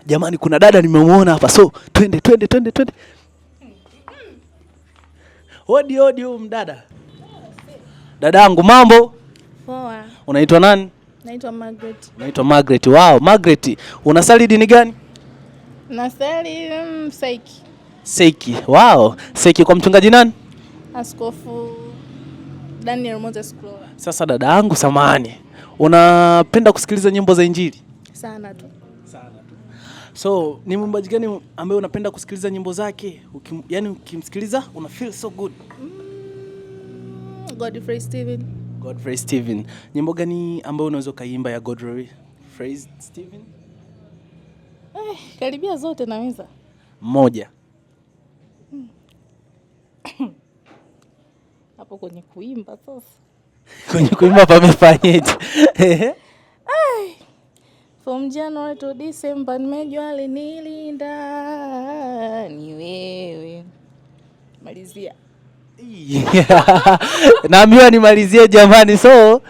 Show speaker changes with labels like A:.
A: Jamani, kuna dada nimemuona hapa, so twende. Hodi mdada. Dadangu, mambo?
B: Poa.
A: Unaitwa nani?
B: Naitwa Margaret.
A: Unaitwa Margaret. Wow, Margaret, unasali dini gani?
B: Nasali Seiki.
A: Seiki. Wow, Seiki kwa mchungaji nani?
B: Askofu Daniel Moses Kloa.
A: Sasa dada yangu samahani, unapenda kusikiliza nyimbo za Injili?
B: Sana tu.
A: So, ni mwimbaji gani ambaye unapenda kusikiliza nyimbo zake? Yaani ukimsikiliza una feel so good?
B: Godfrey Steven.
A: Godfrey Steven. Nyimbo gani ambayo unaweza kaimba ya Godfrey Steven?
B: Karibia zote naweza.
A: Mmoja.
B: Hapo kwenye kuimba sasa.
A: Kwenye kuimba pamefanyaje?
B: From January to December nimejua alinilinda ni wewe. Malizia.
A: Naambiwa nimalizie jamani. So